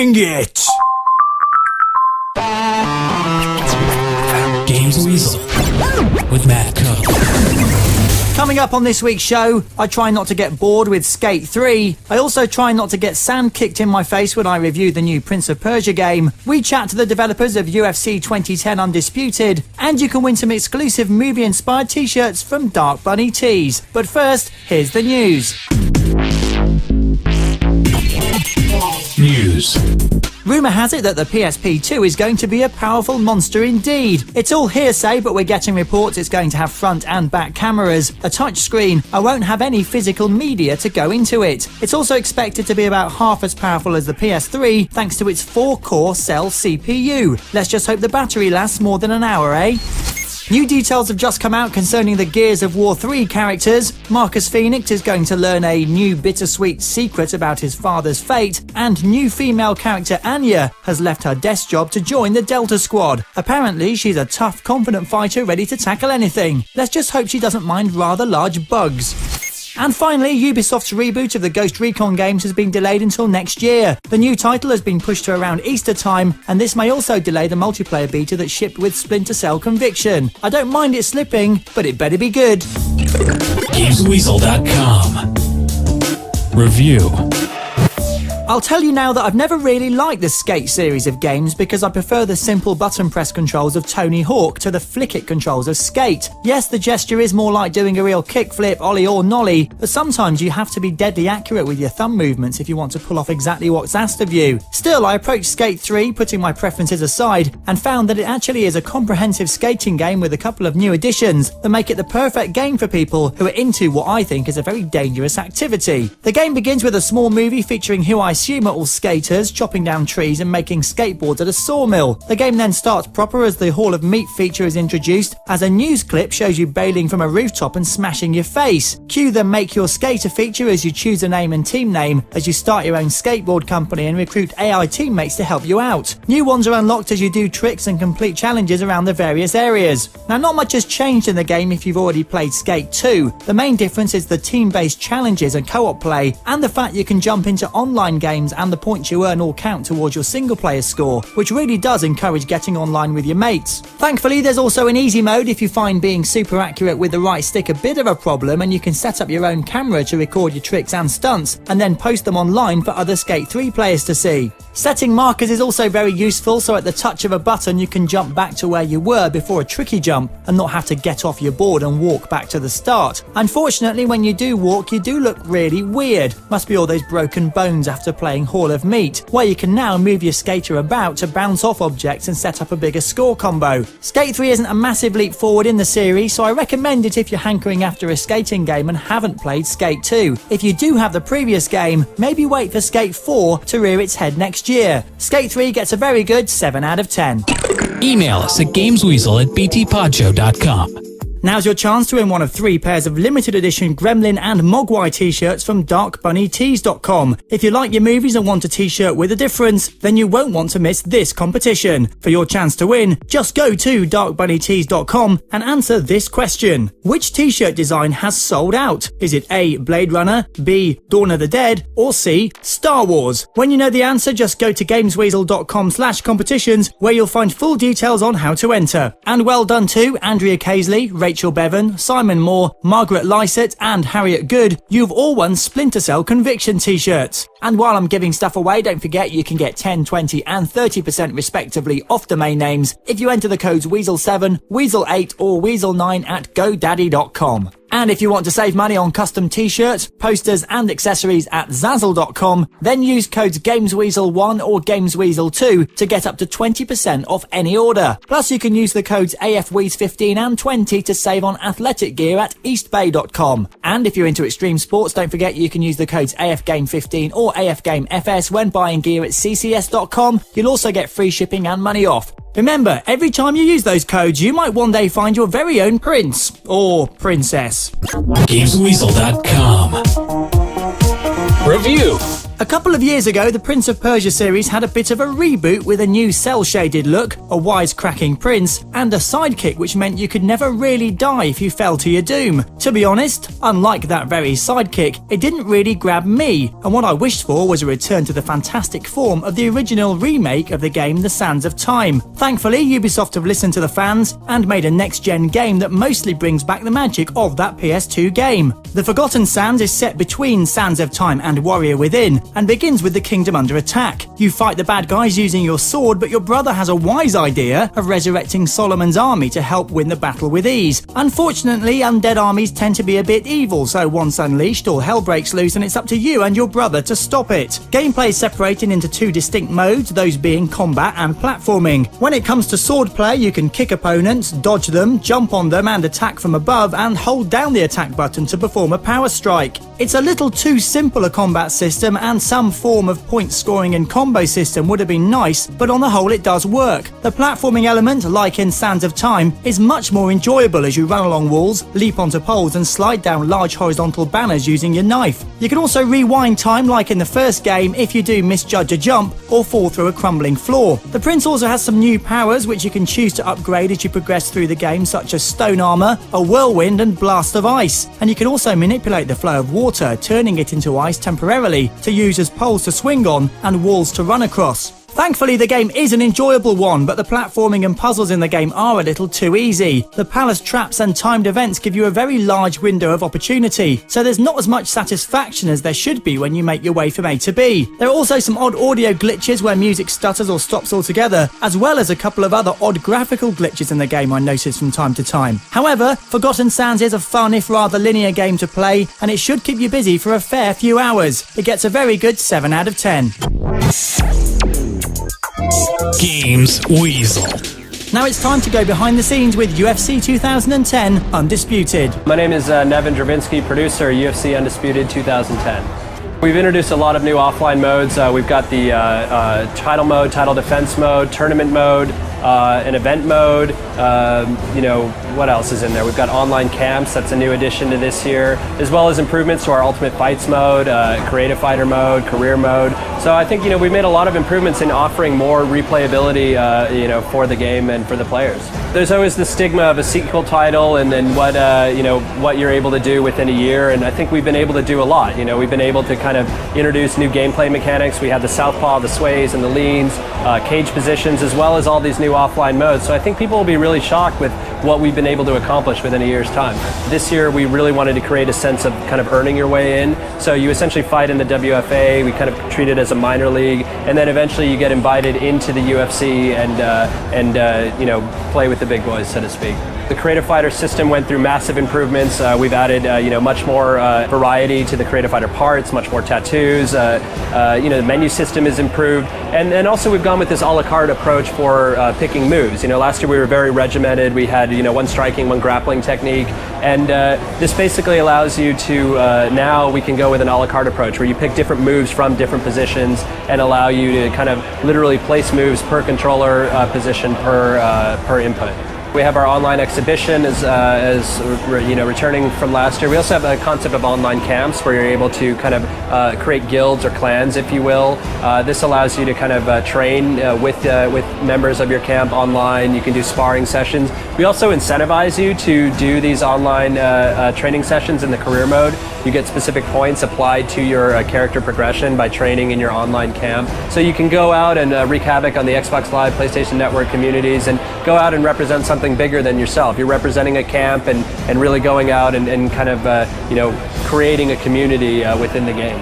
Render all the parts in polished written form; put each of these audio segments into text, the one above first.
Bring it! Games Weasel with Matt Cook. Coming up on this week's show, I try not to get bored with Skate 3. I also try not to get sand kicked in my face when I review the new Prince of Persia game. We chat to the developers of UFC 2010 Undisputed, and you can win some exclusive movie-inspired t-shirts from Dark Bunny Tees. But first, here's the news. News. Rumour has it that the PSP 2 is going to be a powerful monster indeed. It's all hearsay, but we're getting reports it's going to have front and back cameras, a touchscreen, and won't have any physical media to go into it. It's also expected to be about half as powerful as the PS3, thanks to its 4-core Cell CPU. Let's just hope the battery lasts more than an hour, eh? New details have just come out concerning the Gears of War 3 characters. Marcus Phoenix is going to learn a new bittersweet secret about his father's fate, and new female character Anya has left her desk job to join the Delta Squad. Apparently, she's a tough, confident fighter ready to tackle anything. Let's just hope she doesn't mind rather large bugs. And finally, Ubisoft's reboot of the Ghost Recon games has been delayed until next year. The new title has been pushed to around Easter time, and this may also delay the multiplayer beta that shipped with Splinter Cell Conviction. I don't mind it slipping, but it better be good. GamesWeasel.com. Review. I'll tell you now that I've never really liked the Skate series of games because I prefer the simple button press controls of Tony Hawk to the flick-it controls of Skate. Yes, the gesture is more like doing a real kickflip, ollie or nollie, but sometimes you have to be deadly accurate with your thumb movements if you want to pull off exactly what's asked of you. Still, I approached Skate 3, putting my preferences aside, and found that it actually is a comprehensive skating game with a couple of new additions that make it the perfect game for people who are into what I think is a very dangerous activity. The game begins with a small movie featuring who I assume are all skaters chopping down trees and making skateboards at a sawmill. The game then starts proper as the Hall of Meat feature is introduced, as a news clip shows you bailing from a rooftop and smashing your face. Cue the Make Your Skater feature as you choose a name and team name as you start your own skateboard company and recruit AI teammates to help you out. New ones are unlocked as you do tricks and complete challenges around the various areas. Now, not much has changed in the game if you've already played Skate 2. The main difference is the team-based challenges and co-op play, and the fact you can jump into online games and the points you earn all count towards your single player score, which really does encourage getting online with your mates. Thankfully, there's also an easy mode if you find being super accurate with the right stick a bit of a problem, and you can set up your own camera to record your tricks and stunts and then post them online for other Skate 3 players to see. Setting markers is also very useful, so at the touch of a button you can jump back to where you were before a tricky jump and not have to get off your board and walk back to the start. Unfortunately, when you do walk, you do look really weird. Must be all those broken bones after playing Hall of Meat, where you can now move your skater about to bounce off objects and set up a bigger score combo. Skate 3 isn't a massive leap forward in the series, so I recommend it if you're hankering after a skating game and haven't played Skate 2. If you do have the previous game, maybe wait for Skate 4 to rear its head next year. Skate 3 gets a very good 7 out of 10. Email us at gamesweasel@btpodshow.com. Now's your chance to win one of 3 pairs of limited edition Gremlin and Mogwai t-shirts from darkbunnytees.com. If you like your movies and want a t-shirt with a difference, then you won't want to miss this competition. For your chance to win, just go to darkbunnytees.com and answer this question. Which t-shirt design has sold out? Is it A, Blade Runner, B, Dawn of the Dead, or C, Star Wars? When you know the answer, just go to gamesweasel.com/competitions, where you'll find full details on how to enter. And well done to Andrea Casely, Rachel Bevan, Simon Moore, Margaret Lysett and Harriet Good. You've all won Splinter Cell Conviction t-shirts. And while I'm giving stuff away, don't forget you can get 10, 20 and 30% respectively off domain names if you enter the codes Weasel7, Weasel8 or Weasel9 at GoDaddy.com. And if you want to save money on custom t-shirts, posters and accessories at Zazzle.com, then use codes GamesWeasel1 or GamesWeasel2 to get up to 20% off any order. Plus you can use the codes AFWeas15 and 20 to save on athletic gear at EastBay.com. And if you're into extreme sports, don't forget you can use the codes AFGame15 or AFGameFS when buying gear at CCS.com. You'll also get free shipping and money off. Remember, every time you use those codes, you might one day find your very own prince or princess. GamesWeasel.com. Review. A couple of years ago, the Prince of Persia series had a bit of a reboot with a new cel-shaded look, a wisecracking prince, and a sidekick which meant you could never really die if you fell to your doom. To be honest, unlike that very sidekick, it didn't really grab me, and what I wished for was a return to the fantastic form of the original remake of the game The Sands of Time. Thankfully, Ubisoft have listened to the fans and made a next-gen game that mostly brings back the magic of that PS2 game. The Forgotten Sands is set between Sands of Time and Warrior Within, and begins with the kingdom under attack. You fight the bad guys using your sword, but your brother has a wise idea of resurrecting Solomon's army to help win the battle with ease. Unfortunately, undead armies tend to be a bit evil, so once unleashed, all hell breaks loose and it's up to you and your brother to stop it. Gameplay is separated into two distinct modes, those being combat and platforming. When it comes to sword play, you can kick opponents, dodge them, jump on them and attack from above, and hold down the attack button to perform a power strike. It's a little too simple a combat system, and some form of point scoring and combo system would have been nice, but on the whole it does work. The platforming element, like in Sands of Time, is much more enjoyable as you run along walls, leap onto poles and slide down large horizontal banners using your knife. You can also rewind time like in the first game if you do misjudge a jump or fall through a crumbling floor. The Prince also has some new powers which you can choose to upgrade as you progress through the game, such as stone armor, a whirlwind and blast of ice. And you can also manipulate the flow of water, turning it into ice temporarily to use as poles to swing on and walls to run across. Thankfully, the game is an enjoyable one, but the platforming and puzzles in the game are a little too easy. The palace traps and timed events give you a very large window of opportunity, so there's not as much satisfaction as there should be when you make your way from A to B. There are also some odd audio glitches where music stutters or stops altogether, as well as a couple of other odd graphical glitches in the game I noticed from time to time. However, Forgotten Sands is a fun if rather linear game to play, and it should keep you busy for a fair few hours. It gets a very good 7 out of 10. Games Weasel. Now it's time to go behind the scenes with UFC 2010 Undisputed. My name is Nevin Dravinsky, producer, UFC Undisputed 2010. We've introduced a lot of new offline modes. We've got the title mode, title defense mode, tournament mode, an event mode. What else is in there? We've got online camps. That's a new addition to this year, as well as improvements to our Ultimate Fights mode, Creative Fighter mode, career mode. So I think we made a lot of improvements in offering more replayability, for the game and for the players. There's always the stigma of a sequel title and then what you're able to do within a year, and I think we've been able to do a lot. We've been able to kind of introduce new gameplay mechanics. We have the southpaw, the sways, and the leans, cage positions, as well as all these new offline modes. So I think people will be really shocked with what we've been able to accomplish within a year's time. This year we really wanted to create a sense of kind of earning your way in. So you essentially fight in the WFA, we kind of treat it as a minor league, and then eventually you get invited into the UFC and play with the big boys, so to speak. The Creative Fighter system went through massive improvements. We've added, much more variety to the Creative Fighter parts, much more tattoos. The menu system is improved, and also we've gone with this a la carte approach for picking moves. Last year we were very regimented. We had, one striking, one grappling technique, and this basically allows you to now we can go with an a la carte approach where you pick different moves from different positions and allow you to kind of literally place moves per controller position per input. We have our online exhibition as returning from last year. We also have a concept of online camps where you're able to kind of create guilds or clans, if you will. This allows you to kind of train with members of your camp online. You can do sparring sessions. We also incentivize you to do these online training sessions in the career mode. You get specific points applied to your character progression by training in your online camp. So you can go out and wreak havoc on the Xbox Live, PlayStation Network communities and go out and represent something bigger than yourself. You're representing a camp and really going out and kind of creating a community within the game.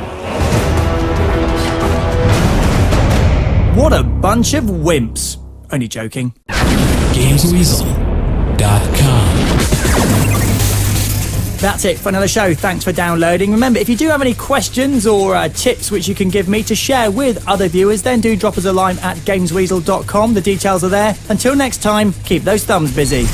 What a bunch of wimps. Only joking. GamesWeasel.com. That's it for another show. Thanks for downloading. Remember, if you do have any questions or tips which you can give me to share with other viewers, then do drop us a line at GamesWeasel.com. The details are there. Until next time, keep those thumbs busy.